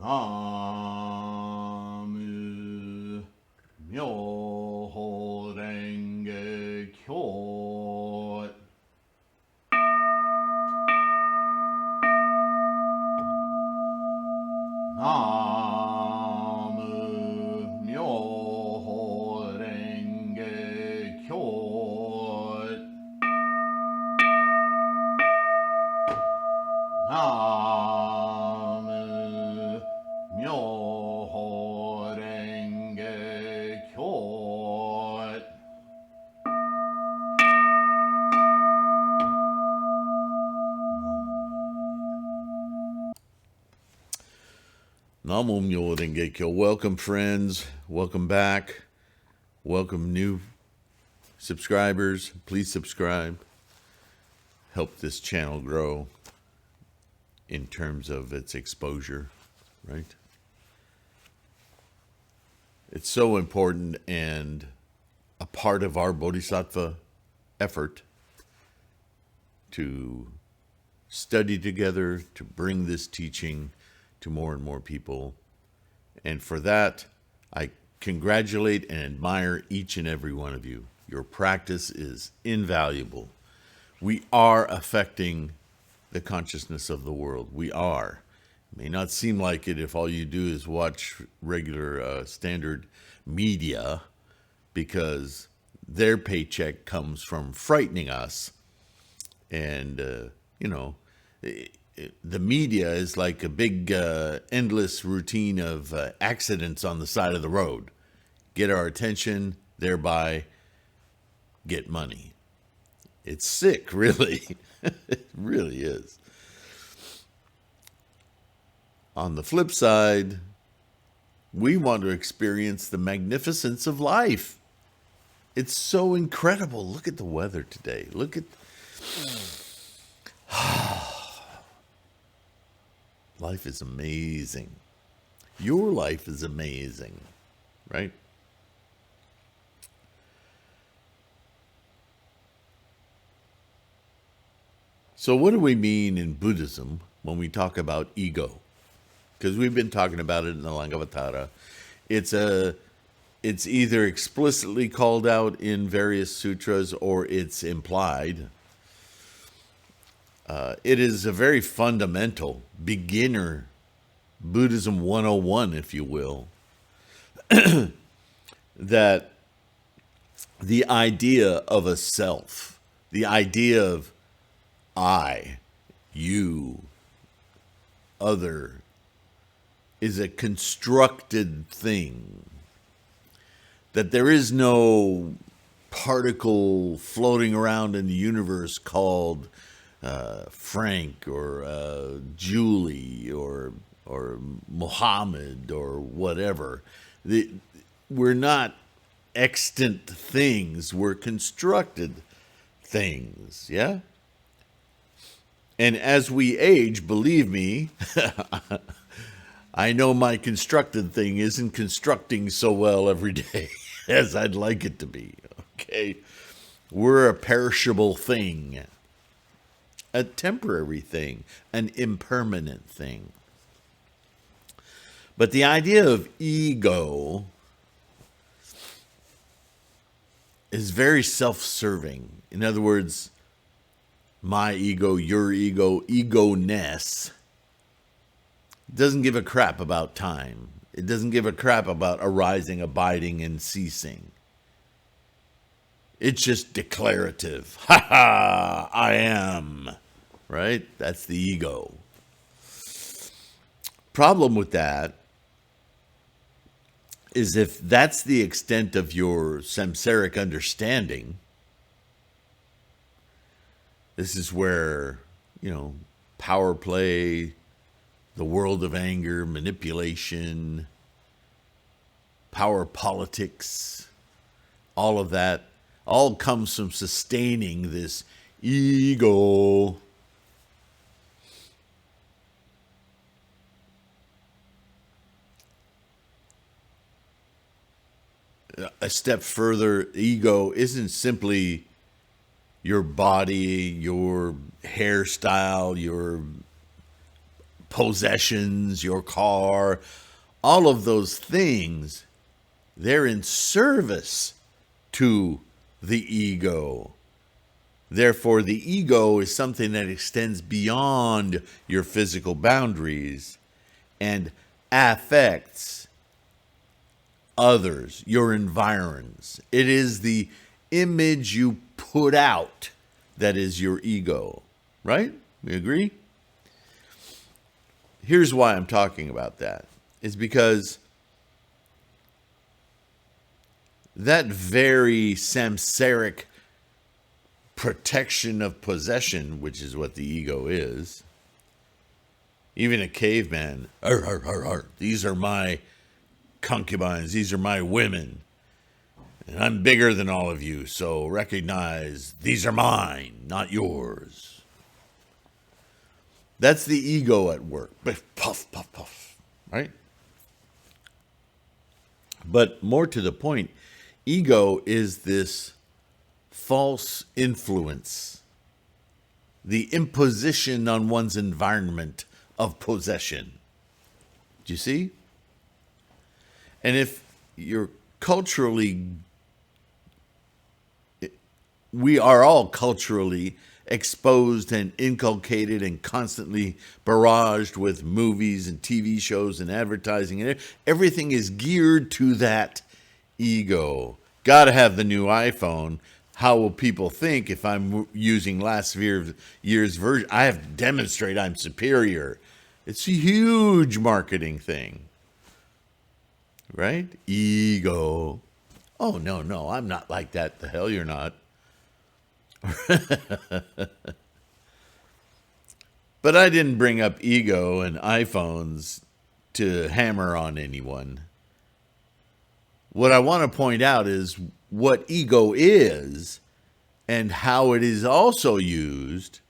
Namu Myoho Renge Kyo. Namu Myoho Renge Kyo. Namu Myoho Renge Kyo. Namo Myoho Renge Kyo. Welcome, friends. Welcome back. Welcome, new subscribers. Please subscribe. Help this channel grow in terms of its exposure, right? It's so important and a part of our Bodhisattva effort to study together, to bring this teaching to more and more people. And for that, I congratulate and admire each and every one of you. Your practice is invaluable. We are affecting the consciousness of the world. We are. It may not seem like it if all you do is watch regular standard media, because their paycheck comes from frightening us. And, the media is like a big endless routine of accidents on the side of the road. Get our attention, thereby get money. It's sick, really. It really is. On the flip side, we want to experience the magnificence of life. It's so incredible. Look at the weather today. Look at... Life is amazing. Your life is amazing, right? So what do we mean in Buddhism when we talk about ego? Because we've been talking about it in the Lankavatara. It's either explicitly called out in various sutras or it's implied. It is a very fundamental beginner Buddhism 101, if you will, that the idea of a self, the idea of I, you, other, is a constructed thing. That there is no particle floating around in the universe called Frank or Julie or Muhammad or whatever. We're not extant things. We're constructed things, yeah? And as we age, believe me, I know my constructed thing isn't constructing so well every day as I'd like it to be, okay? We're a perishable thing, a temporary thing, an impermanent thing. But the idea of ego is very self-serving. In other words, my ego, your ego, ego-ness doesn't give a crap about time. It doesn't give a crap about arising, abiding, and ceasing. It's just declarative. Ha ha, I am. Right? That's the ego. Problem with that is if that's the extent of your samsaric understanding, this is where, power play, the world of anger, manipulation, power politics, all of that, all comes from sustaining this ego. A step further, ego isn't simply your body, your hairstyle, your possessions, your car, all of those things, they're in service to the ego. Therefore, the ego is something that extends beyond your physical boundaries and affects others, your environs. It is the image you put out that is your ego, right? We agree? Here's why I'm talking about that. It's because that very samsaric protection of possession, which is what the ego is, even a caveman, "Arr, arr, arr, arr. These are my concubines, these are my women, and I'm bigger than all of you, so recognize these are mine, not yours." That's the ego at work. Puff, puff, puff, right? But more to the point, ego is this false influence, the imposition on one's environment of possession. Do you see? And if you're culturally, we are all culturally exposed and inculcated and constantly barraged with movies and TV shows and advertising, and everything is geared to that ego. Got to have the new iPhone. How will people think if I'm using last year's version? I have to demonstrate I'm superior. It's a huge marketing thing. Right? Ego. Oh, no, I'm not like that. The hell you're not. But I didn't bring up ego and iPhones to hammer on anyone. What I want to point out is what ego is and how it is also used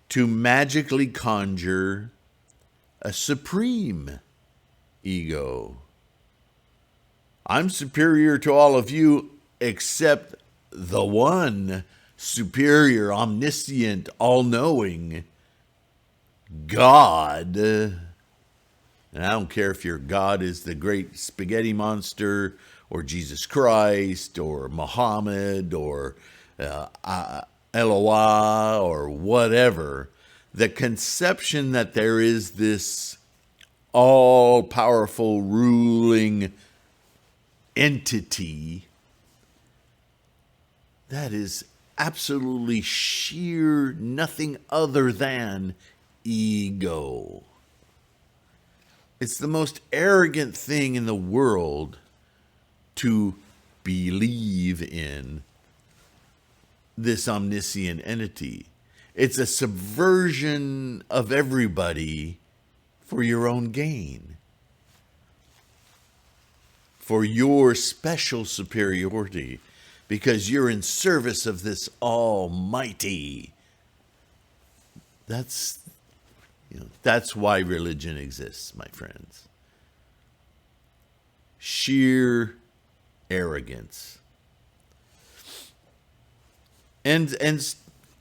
to magically conjure a supreme ego. I'm superior to all of you except the one superior, omniscient, all-knowing God. And I don't care if your God is the great spaghetti monster or Jesus Christ or Muhammad or Eloah or whatever. The conception that there is this all-powerful ruling entity, that is absolutely sheer nothing other than ego. It's the most arrogant thing in the world to believe in this omniscient entity. It's a subversion of everybody for your own gain, for your special superiority, because you're in service of this almighty. That's why religion exists, my friends. Sheer arrogance. And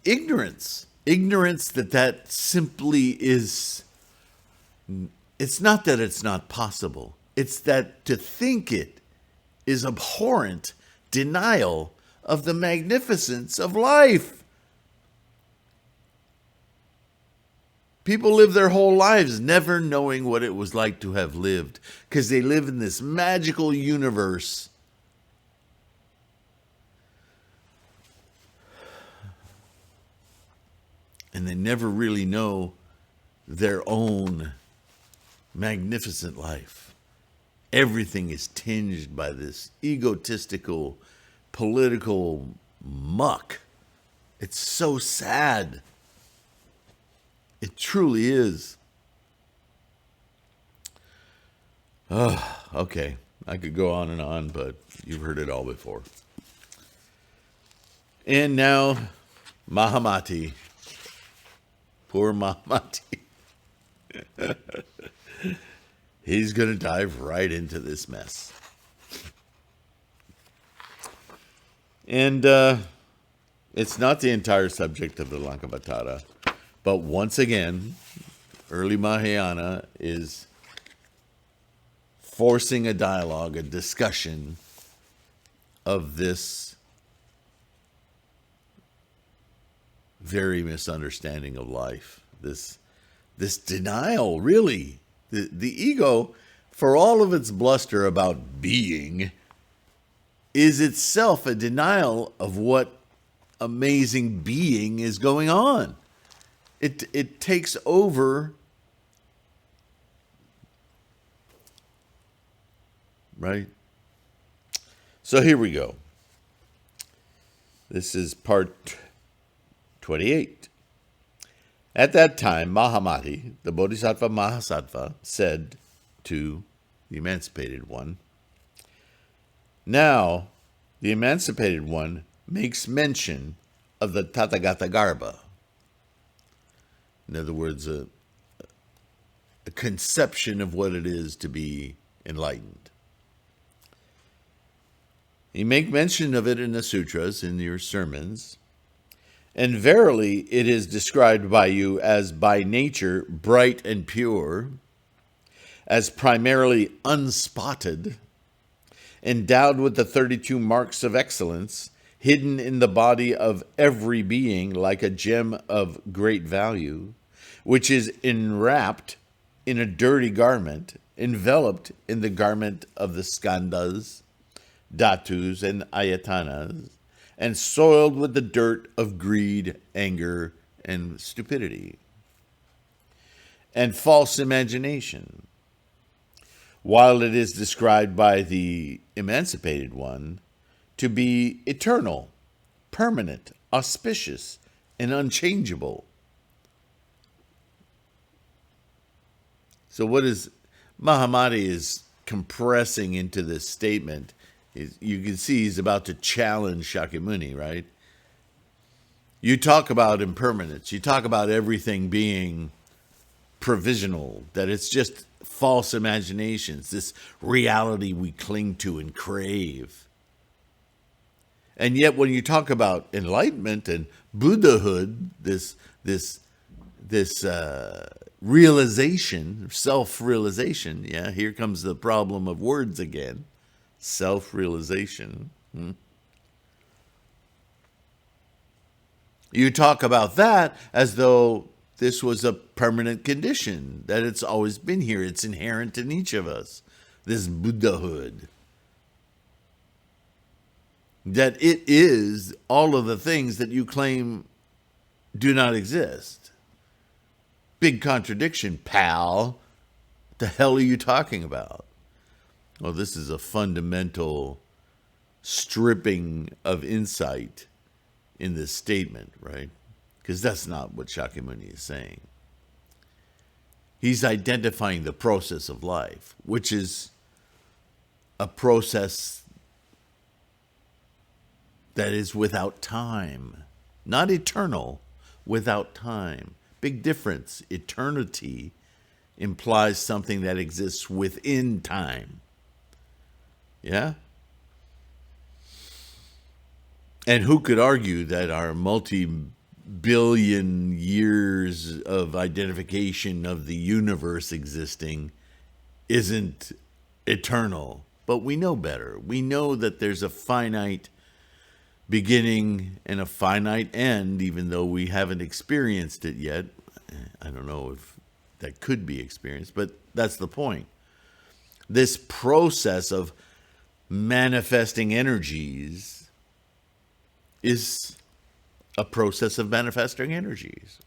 ignorance. Ignorance that simply is, it's not that it's not possible. It's that to think it is abhorrent denial of the magnificence of life. People live their whole lives never knowing what it was like to have lived, because they live in this magical universe. And they never really know their own magnificent life. Everything is tinged by this egotistical, political muck. It's so sad. It truly is. Oh, okay. I could go on, but you've heard it all before. And now, Mahamati. Poor Mahamati. He's going to dive right into this mess. And it's not the entire subject of the Lankavatara. But once again, early Mahayana is forcing a dialogue, a discussion of this very misunderstanding of life, this denial, really. The ego, for all of its bluster about being, is itself a denial of what amazing being is going on. It takes over, right? So here we go. This is part 28. At that time, Mahamati, the Bodhisattva Mahasattva, said to the emancipated one, now the emancipated one makes mention of the Tathagata Garbha. In other words, a conception of what it is to be enlightened. You make mention of it in the sutras, in your sermons, and verily it is described by you as by nature bright and pure, as primarily unspotted, endowed with the 32 marks of excellence, hidden in the body of every being like a gem of great value, which is enwrapped in a dirty garment, enveloped in the garment of the skandhas, dhatus, and ayatanas, and soiled with the dirt of greed, anger, and stupidity, and false imagination. While it is described by the emancipated one to be eternal, permanent, auspicious, and unchangeable. So what is Mahamati is compressing into this statement is, you can see he's about to challenge Shakyamuni, right? You talk about impermanence. You talk about everything being provisional, that it's just false imaginations, this reality we cling to and crave. And yet when you talk about enlightenment and Buddhahood, this realization, self-realization, yeah, here comes the problem of words again, self-realization. You talk about that as though this was a permanent condition, that it's always been here, it's inherent in each of us, this Buddhahood. That it is all of the things that you claim do not exist. Big contradiction, pal. What the hell are you talking about? Well, this is a fundamental stripping of insight in this statement, right? Because that's not what Shakyamuni is saying. He's identifying the process of life, which is a process that is without time, not eternal, without time. Big difference. Eternity implies something that exists within time. Yeah? And who could argue that our multi-billion years of identification of the universe existing isn't eternal? But we know better. We know that there's a finite beginning and a finite end, even though we haven't experienced it yet. I don't know if that could be experienced, but that's the point. This process of manifesting energies is a process of manifesting energies.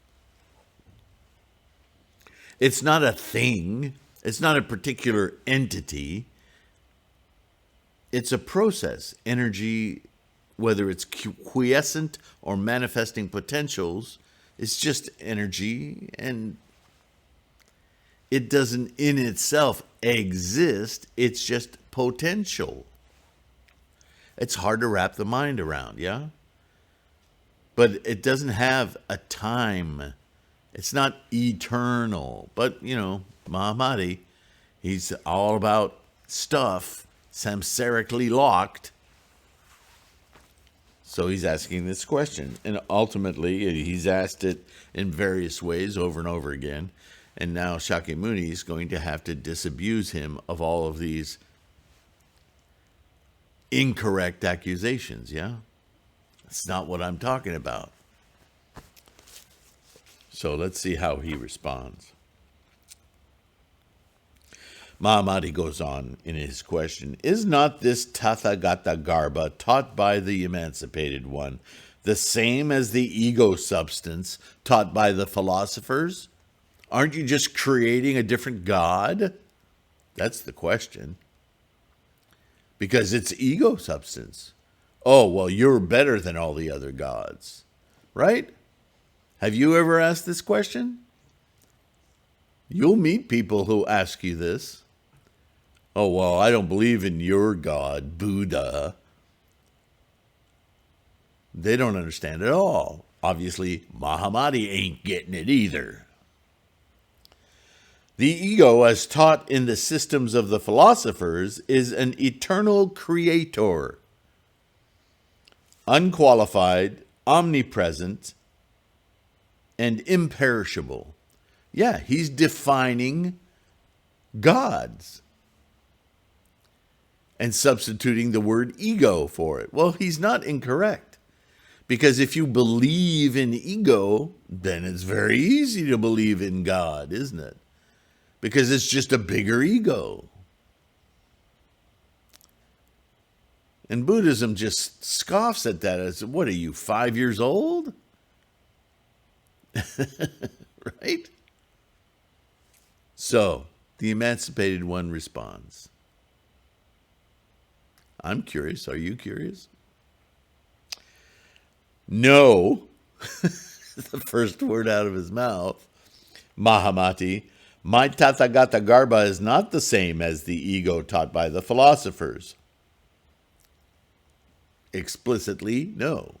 It's not a thing. It's not a particular entity. It's a process. Energy, whether it's quiescent or manifesting potentials, it's just energy, and it doesn't in itself exist. It's just potential. It's hard to wrap the mind around, yeah? But it doesn't have a time. It's not eternal. But, you know, Mahamati, he's all about stuff, samsarically locked. So he's asking this question. And ultimately, he's asked it in various ways over and over again. And now Shakyamuni is going to have to disabuse him of all of these incorrect accusations, yeah? That's not what I'm talking about. So let's see how he responds. Mahamati goes on in his question, is not this Tathagata Garbha taught by the emancipated one the same as the ego substance taught by the philosophers? Aren't you just creating a different God? That's the question. Because it's ego substance. Oh, well, you're better than all the other gods, right? Have you ever asked this question? You'll meet people who ask you this. Oh, well, I don't believe in your God, Buddha. They don't understand at all. Obviously, Mahamati ain't getting it either. The ego, as taught in the systems of the philosophers, is an eternal creator, unqualified, omnipresent, and imperishable. Yeah, he's defining gods and substituting the word ego for it. Well, he's not incorrect. Because if you believe in ego, then it's very easy to believe in God, isn't it? Because it's just a bigger ego. And Buddhism just scoffs at that as, what are you, 5 years old? Right? So, the emancipated one responds. I'm curious. Are you curious? No. The first word out of his mouth. Mahamati, my Tathagata Garbha is not the same as the ego taught by the philosophers. Explicitly, no.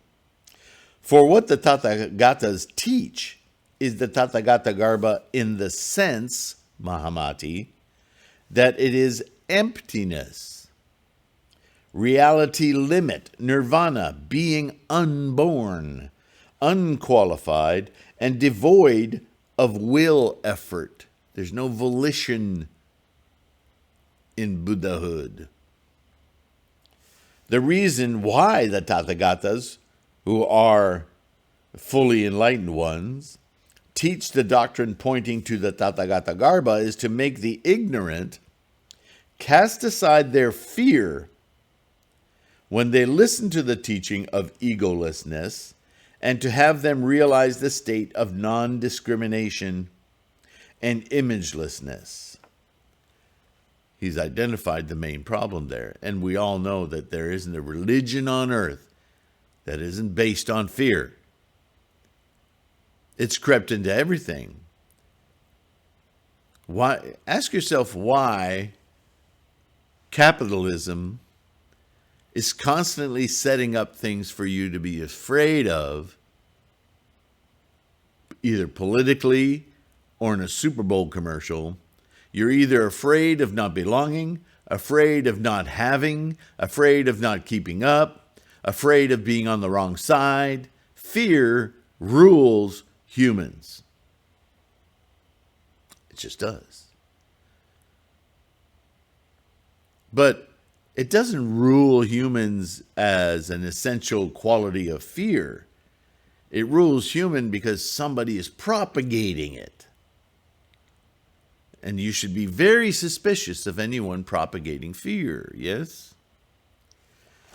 For what the Tathagatas teach is the Tathagata Garbha in the sense, Mahamati, that it is emptiness, reality limit, nirvana, being unborn, unqualified, and devoid of will effort. There's no volition in Buddhahood. The reason why the Tathagatas, who are fully enlightened ones, teach the doctrine pointing to the Tathagata Garbha is to make the ignorant cast aside their fear when they listen to the teaching of egolessness, and to have them realize the state of non-discrimination and imagelessness. He's identified the main problem there, and we all know that there isn't a religion on earth that isn't based on fear. It's crept into everything. Why? Ask yourself why capitalism is constantly setting up things for you to be afraid of, either politically or in a Super Bowl commercial. You're either afraid of not belonging, afraid of not having, afraid of not keeping up, afraid of being on the wrong side. Fear rules humans. It just does. But it doesn't rule humans as an essential quality of fear. It rules human because somebody is propagating it. And you should be very suspicious of anyone propagating fear, yes?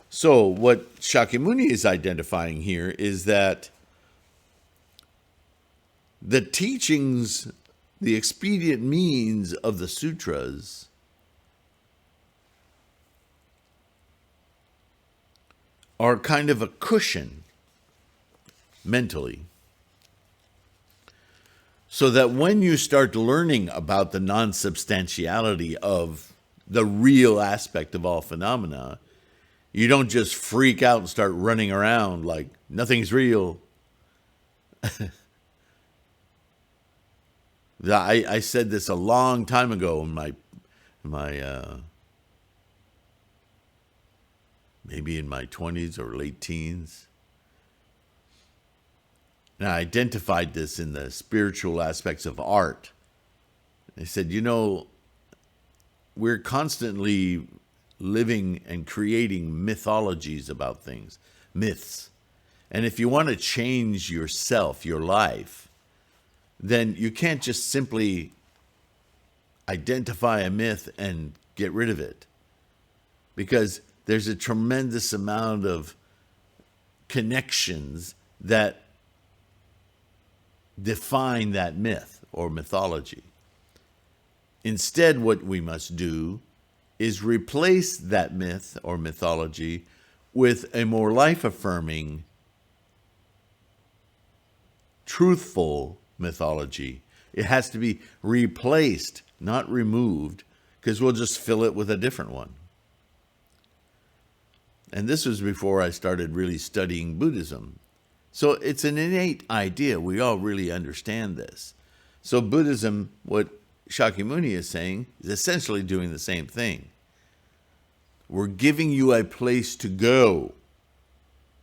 So what Shakyamuni is identifying here is that the teachings, the expedient means of the sutras are kind of a cushion mentally, so that when you start learning about the non-substantiality of the real aspect of all phenomena, you don't just freak out and start running around like nothing's real. I said this a long time ago in my maybe in my 20s or late teens. And I identified this in the spiritual aspects of art. They said, we're constantly living and creating mythologies about things, myths. And if you want to change yourself, your life, then you can't just simply identify a myth and get rid of it. Because there's a tremendous amount of connections that define that myth or mythology. Instead, what we must do is replace that myth or mythology with a more life-affirming, truthful mythology. It has to be replaced, not removed, because we'll just fill it with a different one. And this was before I started really studying Buddhism. So it's an innate idea. We all really understand this. So Buddhism, what Shakyamuni is saying, is essentially doing the same thing. We're giving you a place to go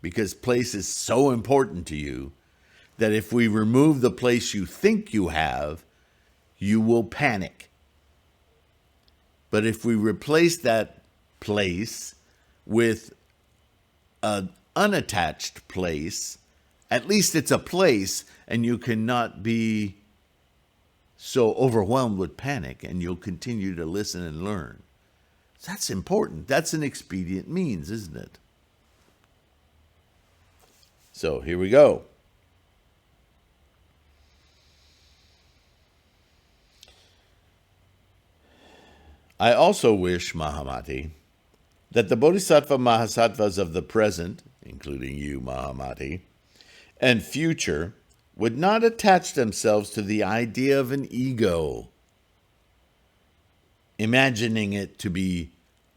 because place is so important to you that if we remove the place you think you have, you will panic. But if we replace that place with an unattached place, at least it's a place, and you cannot be so overwhelmed with panic, and you'll continue to listen and learn. That's important. That's an expedient means, isn't it? So here we go. I also wish, Mahamati, that the Bodhisattva Mahasattvas of the present, including you, Mahamati, and future would not attach themselves to the idea of an ego, imagining it to be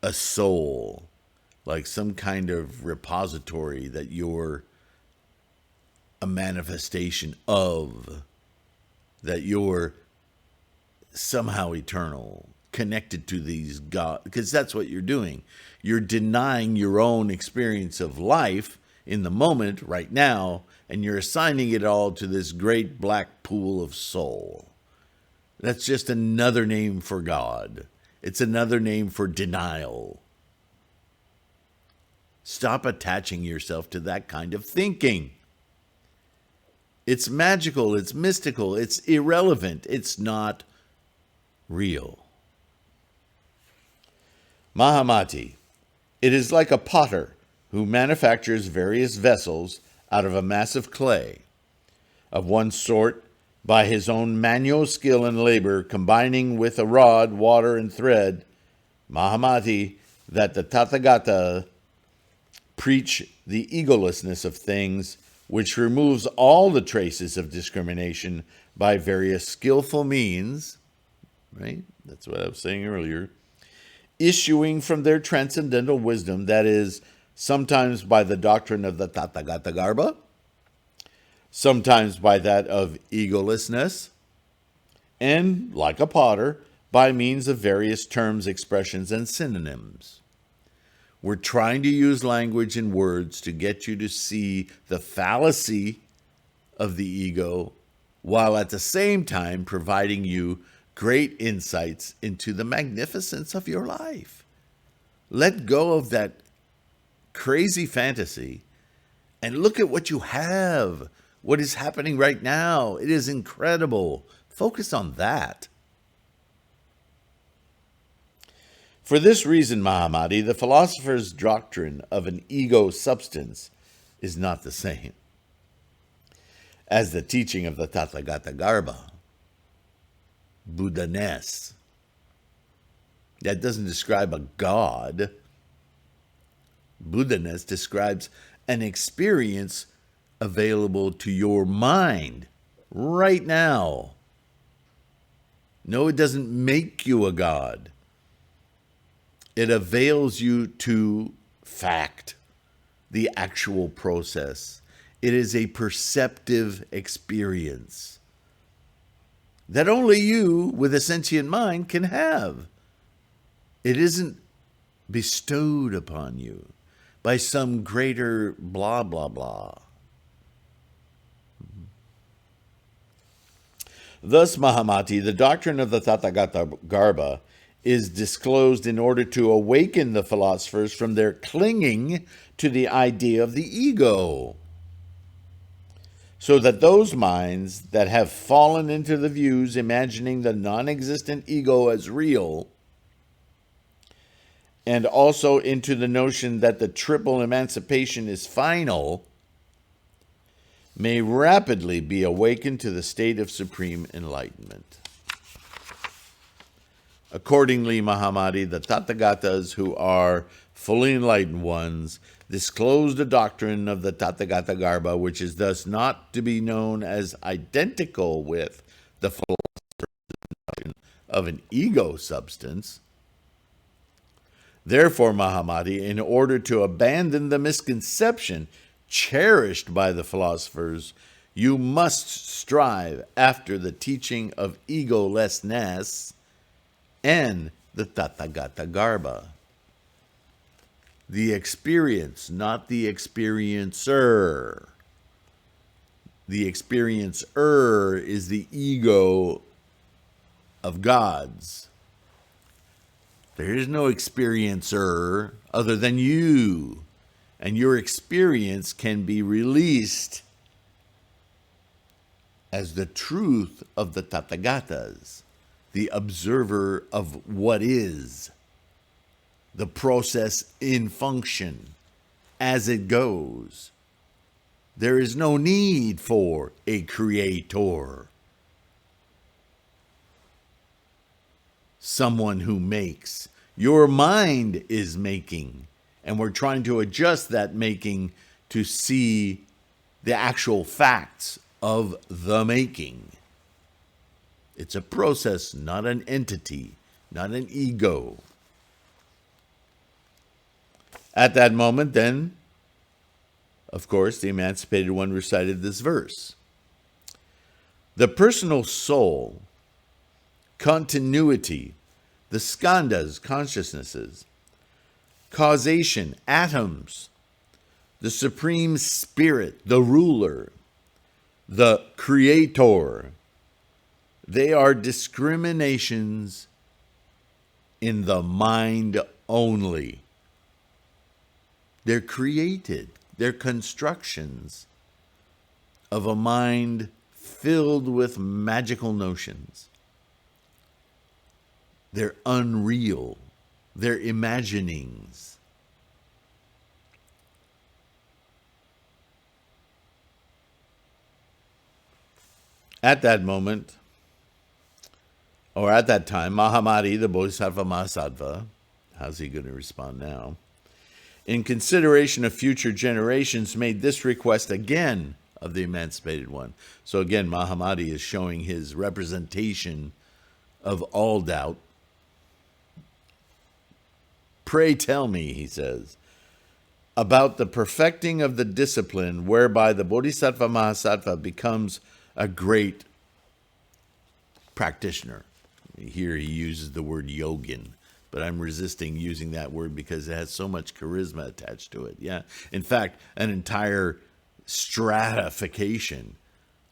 a soul, like some kind of repository that you're a manifestation of, that you're somehow eternal, connected to these gods, because that's what you're doing. You're denying your own experience of life in the moment, right now, and you're assigning it all to this great black pool of soul. That's just another name for God. It's another name for denial. Stop attaching yourself to that kind of thinking. It's magical, it's mystical, it's irrelevant, it's not real. Mahamati, it is like a potter who manufactures various vessels out of a mass of clay, of one sort by his own manual skill and labor, combining with a rod, water, and thread. Mahamati, that the Tathagata preach the egolessness of things, which removes all the traces of discrimination by various skillful means, right? That's what I was saying earlier. Issuing from their transcendental wisdom, that is, sometimes by the doctrine of the Tathagata Garba, sometimes by that of egolessness, and, like a potter, by means of various terms, expressions, and synonyms. We're trying to use language and words to get you to see the fallacy of the ego, while at the same time providing you great insights into the magnificence of your life. Let go of that crazy fantasy and look at what you have, what is happening right now. It is incredible. Focus on that. For this reason, Mahamati, the philosopher's doctrine of an ego substance is not the same as the teaching of the Tathagata Garba, Buddha-ness. That doesn't describe a god. Buddha-ness describes an experience available to your mind right now. No, it doesn't make you a god. It avails you to fact, the actual process. It is a perceptive experience that only you with a sentient mind can have. It isn't bestowed upon you by some greater blah, blah, blah. Thus, Mahamati, the doctrine of the Tathagata Garbha is disclosed in order to awaken the philosophers from their clinging to the idea of the ego, so that those minds that have fallen into the views imagining the non-existent ego as real, and also into the notion that the triple emancipation is final, may rapidly be awakened to the state of supreme enlightenment. Accordingly, Mahamati, the Tathagatas who are fully enlightened ones disclose the doctrine of the Tathagata Garbha, which is thus not to be known as identical with the philosophy of an ego substance. Therefore, Mahamati, in order to abandon the misconception cherished by the philosophers, you must strive after the teaching of egolessness and the Tathagata Garbha. The experience, not the experiencer. The experiencer is the ego of gods. There is no experiencer other than you, and your experience can be released as the truth of the Tathagatas, the observer of what is, the process in function as it goes. There is no need for a creator, someone who makes. Your mind is making, and we're trying to adjust that making to see the actual facts of the making. It's a process, not an entity, not an ego. At that moment, then, of course, the emancipated one recited this verse. The personal soul, continuity, the skandhas, consciousnesses, causation, atoms, the supreme spirit, the ruler, the creator, they are discriminations in the mind only. They're created. They're constructions of a mind filled with magical notions. They're unreal. They're imaginings. At that moment, or at that time, Mahamati, the Bodhisattva Mahasattva, how's he going to respond now? In consideration of future generations, made this request again of the emancipated one. So again, Mahamati is showing his representation of all doubt. Pray tell me, he says, about the perfecting of the discipline whereby the Bodhisattva Mahasattva becomes a great practitioner. Here he uses the word yogin, but I'm resisting using that word because it has so much charisma attached to it. Yeah, in fact, an entire stratification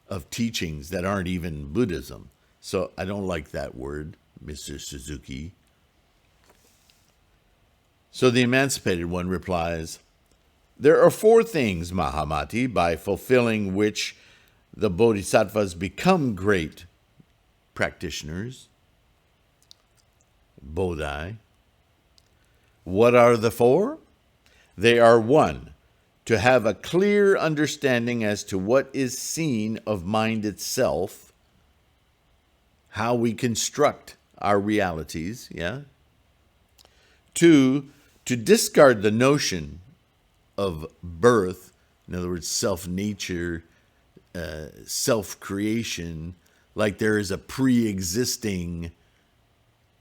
of teachings that aren't even Buddhism. So I don't like that word, Mr. Suzuki. So the emancipated one replies, there are 4 things, Mahamati, by fulfilling which the bodhisattvas become great practitioners. Bodhi. What are the 4? They are 1, to have a clear understanding as to what is seen of mind itself, how we construct our realities, yeah. 2, to discard the notion of birth, in other words, self-nature, self-creation, like there is a pre-existing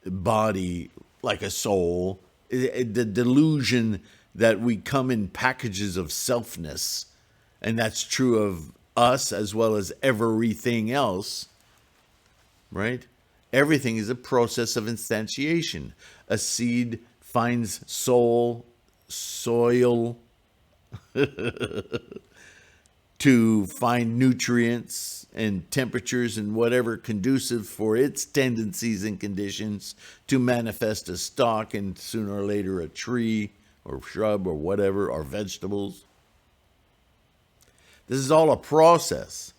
body, like a soul, the delusion that we come in packages of selfness, and that's true of us as well as everything else, right? Everything is a process of instantiation. A seed finds soil to to find nutrients and temperatures and whatever conducive for its tendencies and conditions to manifest a stalk and sooner or later a tree or shrub or whatever, or vegetables. This is all a process.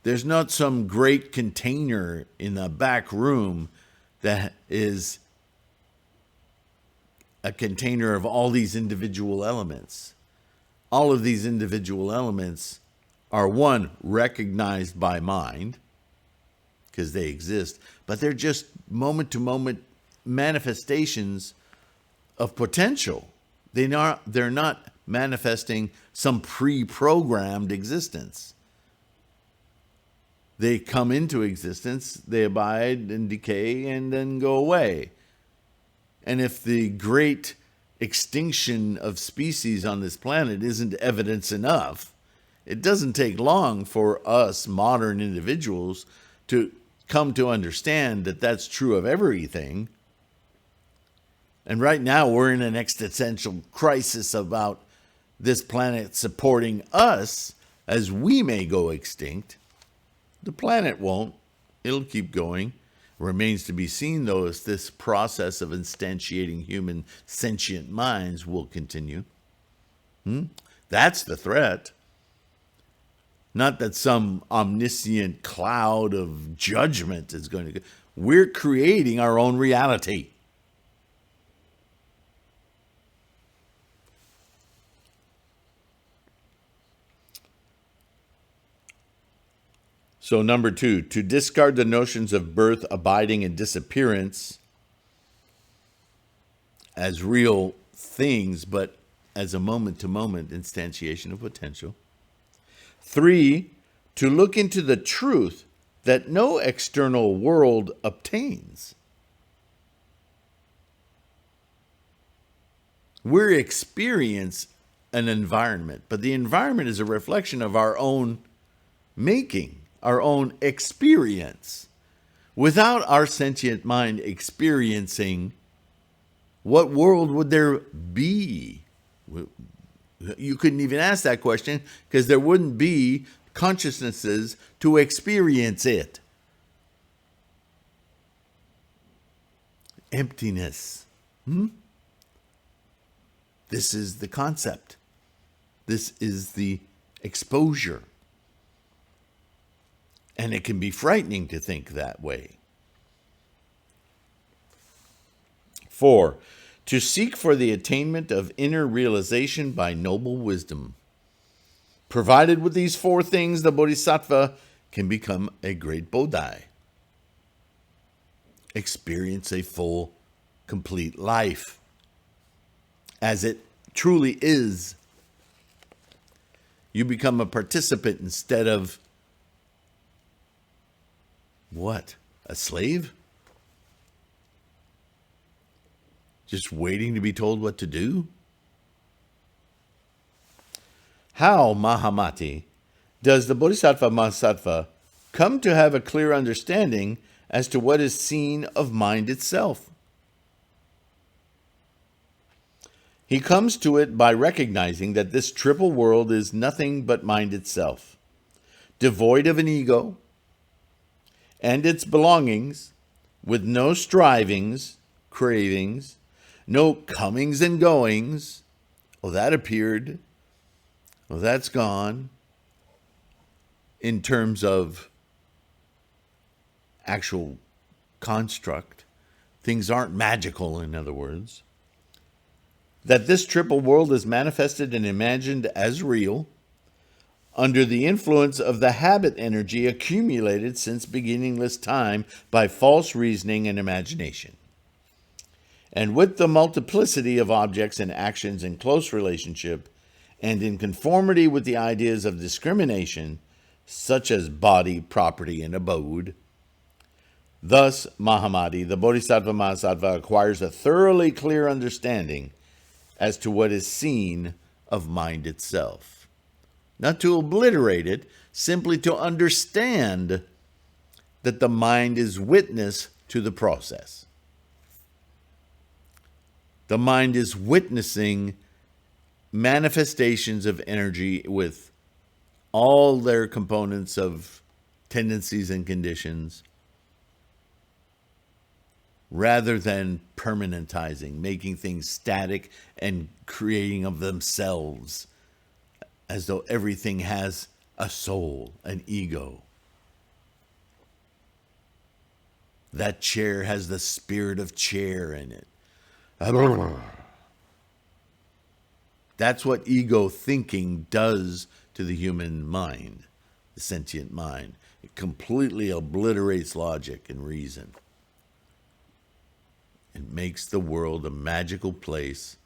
There's not some great container in the back room that is a container of all these individual elements. All of these individual elements are, one, recognized by mind, because they exist, but they're just moment-to-moment manifestations of potential. They're not manifesting some pre-programmed existence. They come into existence, they abide and decay, and then go away. And if the great extinction of species on this planet isn't evidence enough, it doesn't take long for us modern individuals to come to understand that that's true of everything. And right now we're in an existential crisis about this planet supporting us as we may go extinct. The planet won't. It'll keep going. Remains to be seen, though, if this process of instantiating human sentient minds will continue. That's the threat. Not that some omniscient cloud of judgment is going to go. We're creating our own reality. So number 2, to discard the notions of birth, abiding, and disappearance as real things, but as a moment-to-moment instantiation of potential. 3, to look into the truth that no external world obtains. We experience an environment, but the environment is a reflection of our own making, our own experience. Without our sentient mind experiencing, what world would there be? You couldn't even ask that question because there wouldn't be consciousnesses to experience it. Emptiness. This is the concept. This is the exposure. And it can be frightening to think that way. 4, to seek for the attainment of inner realization by noble wisdom. Provided with these 4 things, the Bodhisattva can become a great Bodhi. Experience a full, complete life as it truly is. You become a participant instead of what? A slave? Just waiting to be told what to do? How, Mahamati, does the Bodhisattva Mahasattva come to have a clear understanding as to what is seen of mind itself? He comes to it by recognizing that this triple world is nothing but mind itself, devoid of an ego and its belongings, with no strivings, cravings, no comings and goings. Oh, that appeared. Oh, that's gone. In terms of actual construct, things aren't magical, in other words. That this triple world is manifested and imagined as real, under the influence of the habit energy accumulated since beginningless time by false reasoning and imagination. And with the multiplicity of objects and actions in close relationship, and in conformity with the ideas of discrimination, such as body, property, and abode, thus, Mahamati, the Bodhisattva Mahasattva, acquires a thoroughly clear understanding as to what is seen of mind itself. Not to obliterate it, simply to understand that the mind is witness to the process. The mind is witnessing manifestations of energy with all their components of tendencies and conditions, rather than permanentizing, making things static and creating of themselves as though everything has a soul, an ego. That chair has the spirit of chair in it. That's what ego thinking does to the human mind, the sentient mind. It completely obliterates logic and reason. It makes the world a magical place.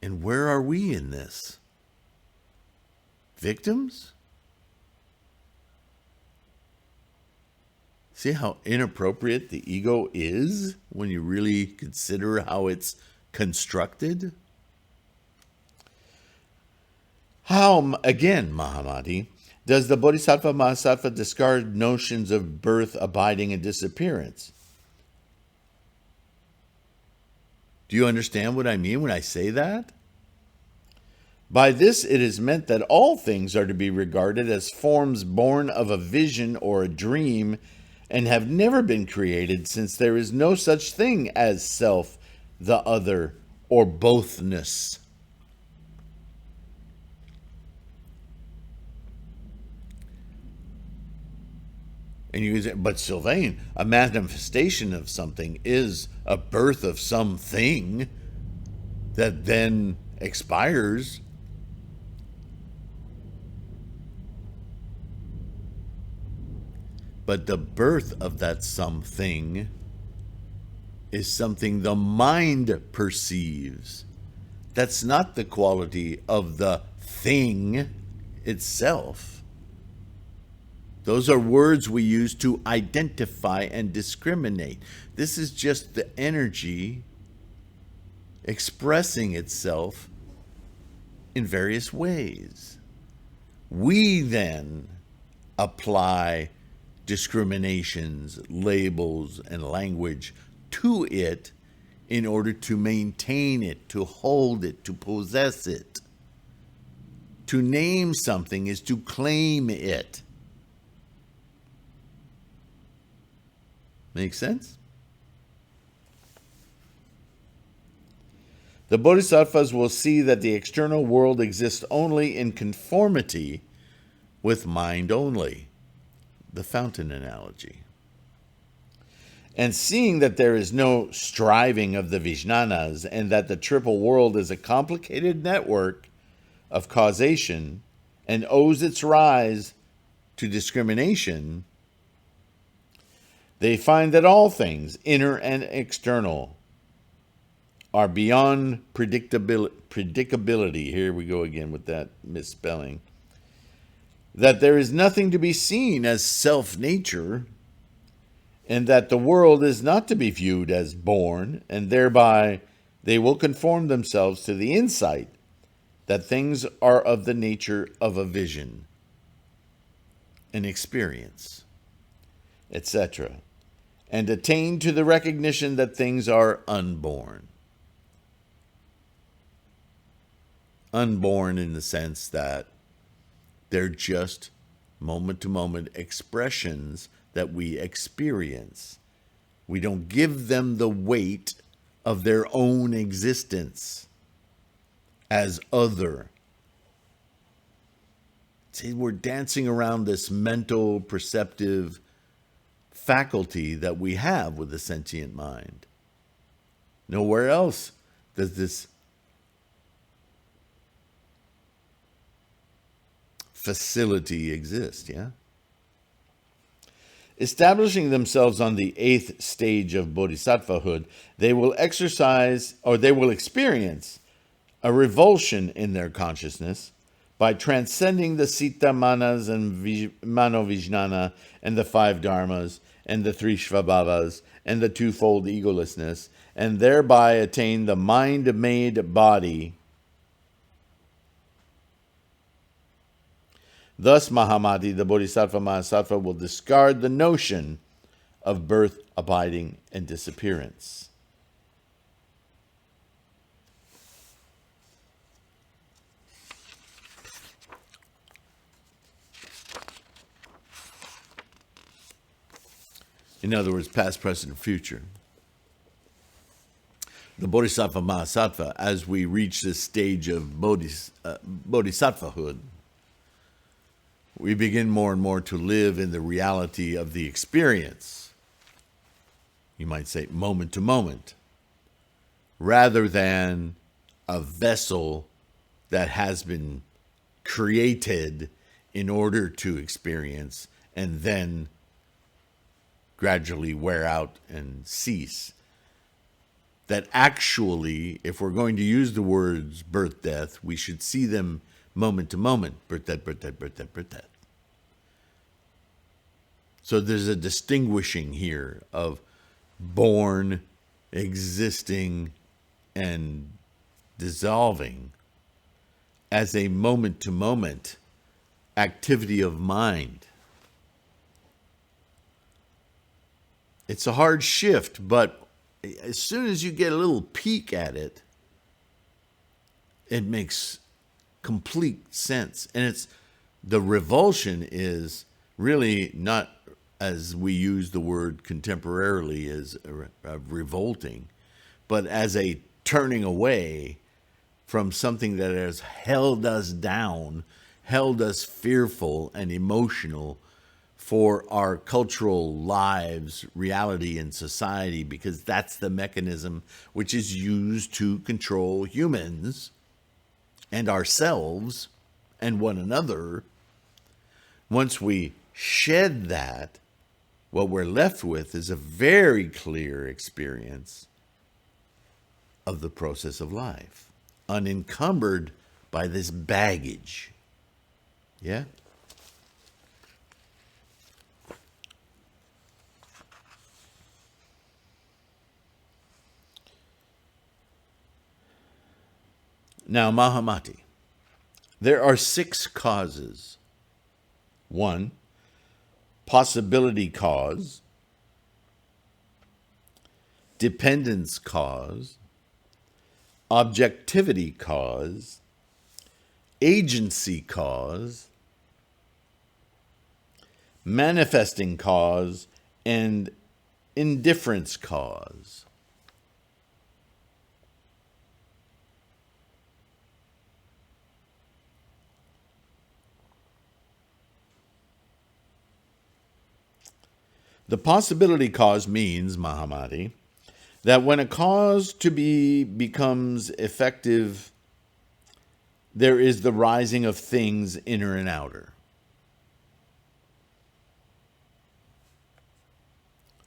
And where are we in this? Victims? See how inappropriate the ego is when you really consider how it's constructed? How, again, Mahamati, does the Bodhisattva Mahasattva discard notions of birth, abiding, and disappearance? Do you understand what I mean when I say that? By this, it is meant that all things are to be regarded as forms born of a vision or a dream and have never been created, since there is no such thing as self, the other, or bothness. And you say, but Sylvain, a manifestation of something is a birth of something that then expires. But the birth of that something is something the mind perceives. That's not the quality of the thing itself. Those are words we use to identify and discriminate. This is just the energy expressing itself in various ways. We then apply discriminations, labels, and language to it in order to maintain it, to hold it, to possess it. To name something is to claim it. Make sense? The Bodhisattvas will see that the external world exists only in conformity with mind only. The fountain analogy. And seeing that there is no striving of the Vijnanas and that the triple world is a complicated network of causation and owes its rise to discrimination, they find that all things, inner and external, are beyond predicability. Here we go again with that misspelling. That there is nothing to be seen as self-nature, and that the world is not to be viewed as born, and thereby they will conform themselves to the insight that things are of the nature of a vision, an experience, etc., and attain to the recognition that things are unborn. Unborn in the sense that they're just moment-to-moment expressions that we experience. We don't give them the weight of their own existence as other. See, we're dancing around this mental, perceptive faculty that we have with the sentient mind. Nowhere else does this facility exist, yeah? Establishing themselves on the 8th stage of bodhisattvahood, they will experience a revulsion in their consciousness by transcending the Sita Manas and Mano Vijnana and the 5 Dharmas and the 3 Svabhavas and the twofold egolessness, and thereby attain the mind-made body. Thus, Mahamati, the Bodhisattva Mahasattva, will discard the notion of birth, abiding, and disappearance. In other words, past, present, future. The Bodhisattva Mahasattva, as we reach this stage of bodhisattvahood, we begin more and more to live in the reality of the experience. You might say moment to moment, rather than a vessel that has been created in order to experience and then gradually wear out and cease. That actually, if we're going to use the words birth, death, we should see them moment to moment. Birth, death, birth, death, birth, death, birth, death. So there's a distinguishing here of born, existing, and dissolving as a moment to moment activity of mind. It's a hard shift, but as soon as you get a little peek at it, it makes complete sense. And it's the revulsion is really not, as we use the word contemporarily, as revolting, but as a turning away from something that has held us down, held us fearful and emotional for our cultural lives, reality, and society, because that's the mechanism which is used to control humans and ourselves and one another. Once we shed that, what we're left with is a very clear experience of the process of life, unencumbered by this baggage. Yeah? Now, Mahamati, there are 6 causes. 1, possibility cause, dependence cause, objectivity cause, agency cause, manifesting cause, and indifference cause. The possibility cause means, Mahamati, that when a cause to be becomes effective, there is the rising of things inner and outer.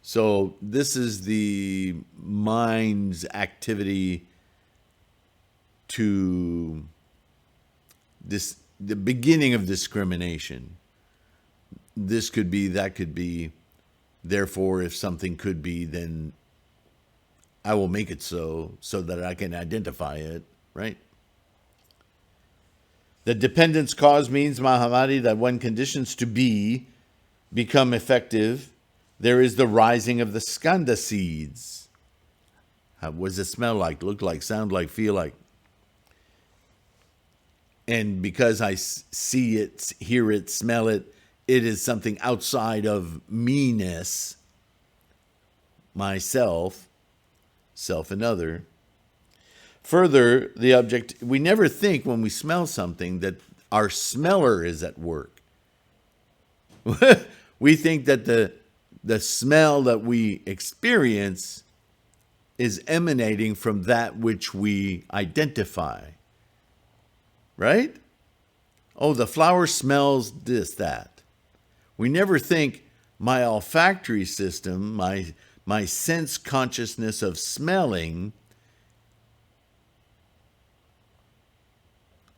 So this is the mind's activity to the beginning of discrimination. This could be, that could be. Therefore, if something could be, then I will make it so that I can identify it, right? The dependence cause means, Mahamati, that when conditions to be become effective, there is the rising of the skanda seeds. What does it smell like, look like, sound like, feel like? And because I see it, hear it, smell it, it is something outside of me-ness, myself, self and other. Further, the object, we never think when we smell something that our smeller is at work. We think that the smell that we experience is emanating from that which we identify. Right? Oh, the flower smells this, that. We never think my olfactory system, my sense consciousness of smelling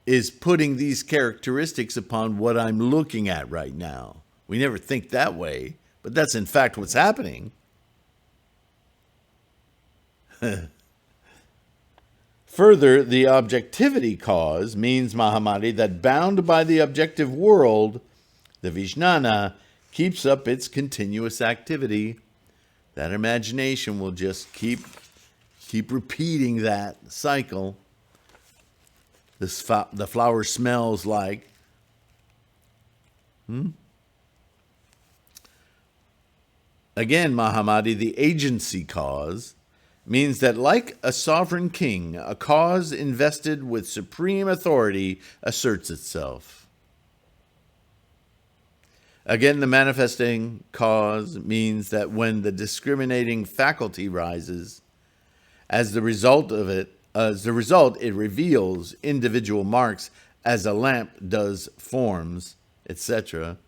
is putting these characteristics upon what I'm looking at right now. We never think that way, but that's in fact what's happening. Further, the objectivity cause means, Mahamati, that bound by the objective world, the Vijnana keeps up its continuous activity. That imagination will just keep repeating that cycle. The flower smells like. Again, Mahamadi, the agency cause, means that like a sovereign king, a cause invested with supreme authority asserts itself. Again, the manifesting cause means that when the discriminating faculty rises, as the result, it reveals individual marks as a lamp does forms, etc.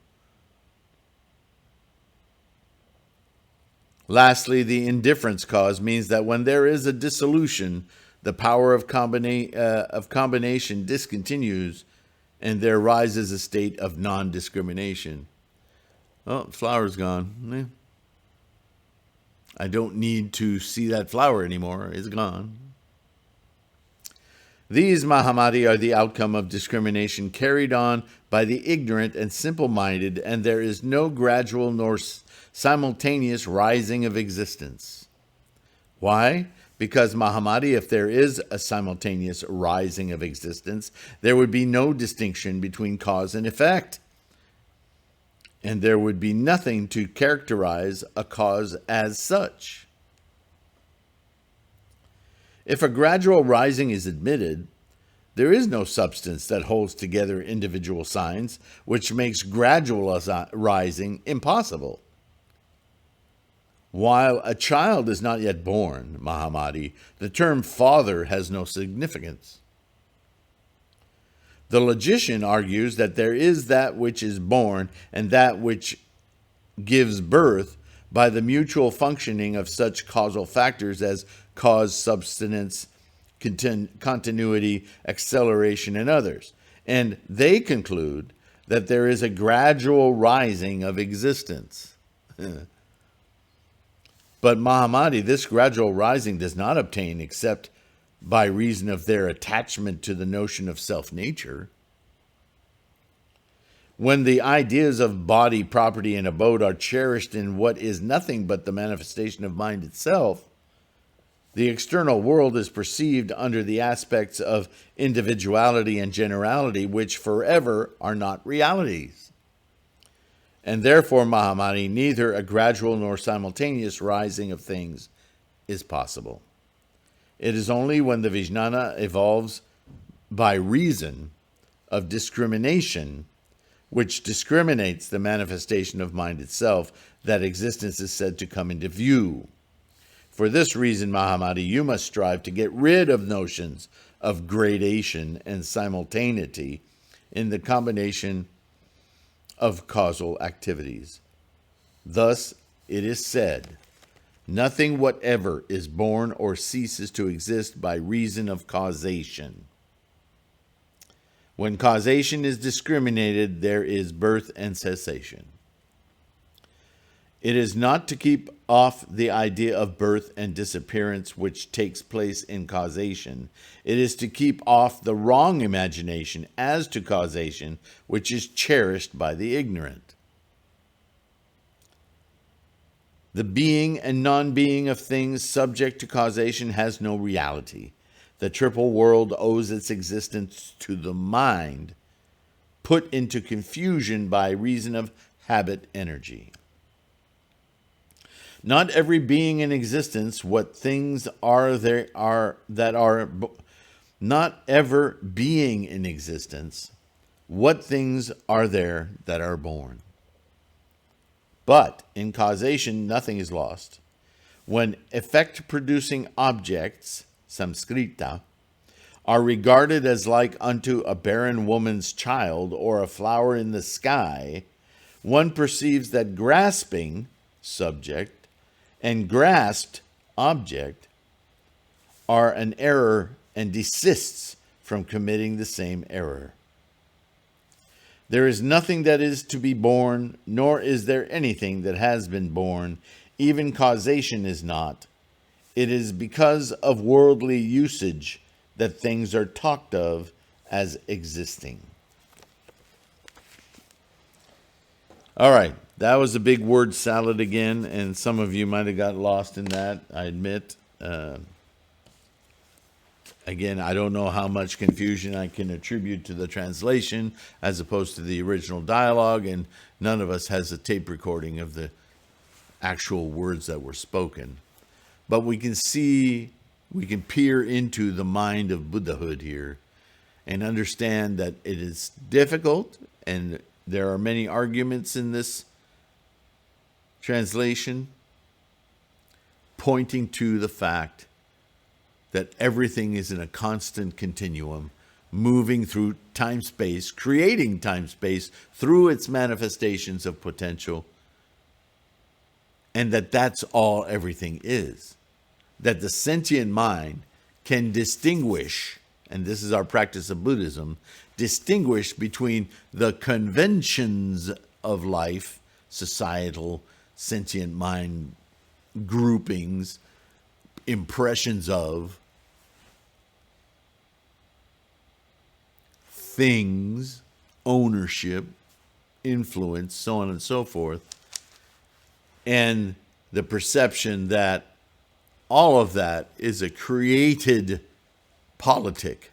Lastly, the indifference cause means that when there is a dissolution, the power of combination discontinues, and there rises a state of non-discrimination. Oh, flower's gone. I don't need to see that flower anymore. It's gone. These, Mahamadi, are the outcome of discrimination carried on by the ignorant and simple-minded, and there is no gradual nor simultaneous rising of existence. Why? Because, Mahamadi, if there is a simultaneous rising of existence, there would be no distinction between cause and effect, and there would be nothing to characterize a cause as such. If a gradual rising is admitted, there is no substance that holds together individual signs, which makes gradual rising impossible. While a child is not yet born, Mahamadi, the term father has no significance. The logician argues that there is that which is born and that which gives birth by the mutual functioning of such causal factors as cause, substance, continuity, acceleration, and others. And they conclude that there is a gradual rising of existence. But Mahamadi, this gradual rising does not obtain except by reason of their attachment to the notion of self-nature. When the ideas of body, property, and abode are cherished in what is nothing but the manifestation of mind itself, the external world is perceived under the aspects of individuality and generality, which forever are not realities. And therefore, Mahamadi, neither a gradual nor simultaneous rising of things is possible. It is only when the Vijnana evolves by reason of discrimination, which discriminates the manifestation of mind itself, that existence is said to come into view. For this reason, Mahamadi, you must strive to get rid of notions of gradation and simultaneity in the combination of causal activities. Thus, it is said, nothing whatever is born or ceases to exist by reason of causation. When causation is discriminated, there is birth and cessation. It is not to keep off the idea of birth and disappearance which takes place in causation. It is to keep off the wrong imagination as to causation, which is cherished by the ignorant. The being and non-being of things subject to causation has no reality. The triple world owes its existence to the mind, put into confusion by reason of habit energy. Not every being in existence, what things are there are that are, not ever being in existence, what things are there that are born. But in causation, nothing is lost. When effect-producing objects, samskrita, are regarded as like unto a barren woman's child or a flower in the sky, one perceives that grasping, subject, and grasped, object, are an error and desists from committing the same error. There is nothing that is to be born, nor is there anything that has been born. Even causation is not. It is because of worldly usage that things are talked of as existing. All right, that was a big word salad again, and some of you might have got lost in that, I admit. Again, I don't know how much confusion I can attribute to the translation as opposed to the original dialogue, and none of us has a tape recording of the actual words that were spoken. But we can see, we can peer into the mind of Buddhahood here and understand that it is difficult, and there are many arguments in this translation pointing to the fact that everything is in a constant continuum, moving through time-space, creating time-space through its manifestations of potential, and that that's all everything is. That the sentient mind can distinguish, and this is our practice of Buddhism, distinguish between the conventions of life, societal, sentient mind groupings, impressions of things, ownership, influence, so on and so forth, and the perception that all of that is a created politic,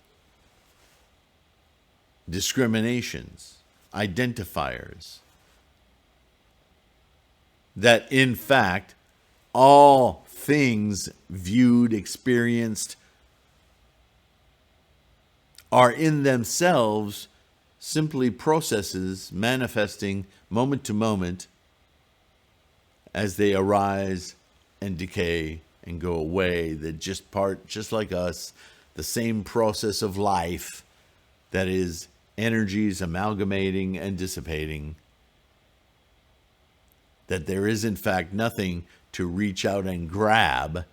discriminations, identifiers, that in fact all things viewed, experienced, are in themselves simply processes manifesting moment to moment as they arise and decay and go away. That just like us, the same process of life, that is energies amalgamating and dissipating, that there is in fact nothing to reach out and grab.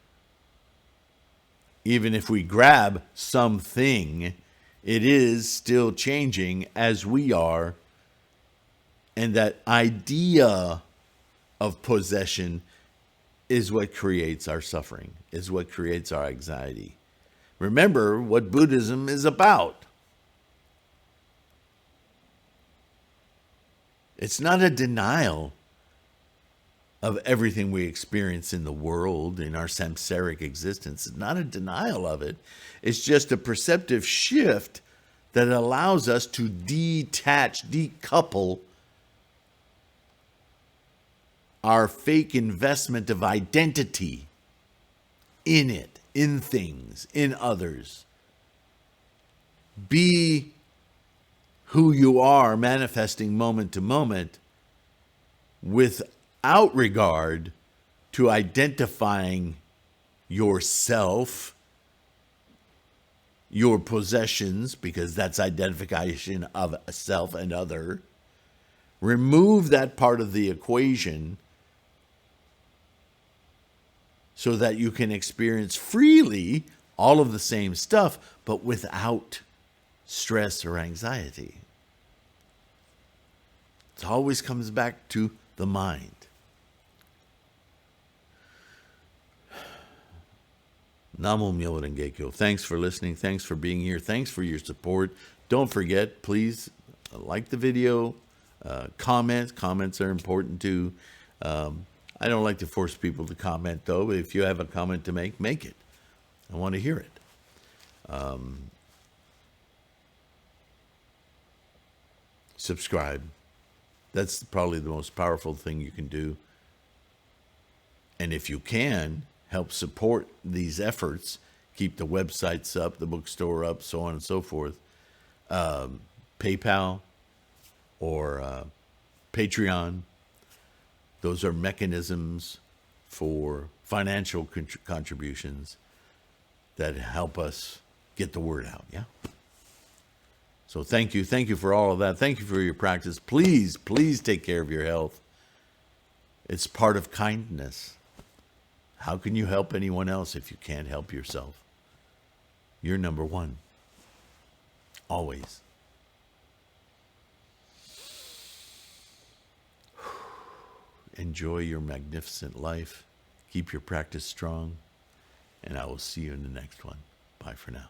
Even if we grab something, it is still changing as we are. And that idea of possession is what creates our suffering, is what creates our anxiety. Remember what Buddhism is about. It's not a denial of everything we experience in the world, in our samsaric existence. It's not a denial of it. It's just a perceptive shift that allows us to detach, decouple our fake investment of identity in it, in things, in others. Be who you are, manifesting moment to moment, without regard to identifying yourself, your possessions, because that's identification of a self and other. Remove that part of the equation so that you can experience freely all of the same stuff, but without stress or anxiety. It always comes back to the mind. Namo Myoho Renge Kyo. Thanks for listening. Thanks for being here. Thanks for your support. Don't forget, please like the video, comment. Comments are important too. I don't like to force people to comment, though. But if you have a comment to make it. I want to hear it. Subscribe. That's probably the most powerful thing you can do. And if you can, help support these efforts, keep the websites up, the bookstore up, so on and so forth. PayPal or Patreon. Those are mechanisms for financial contributions that help us get the word out. Yeah. So thank you. Thank you for all of that. Thank you for your practice. Please, please take care of your health. It's part of kindness. How can you help anyone else if you can't help yourself? You're number one. Always. Enjoy your magnificent life. Keep your practice strong. And I will see you in the next one. Bye for now.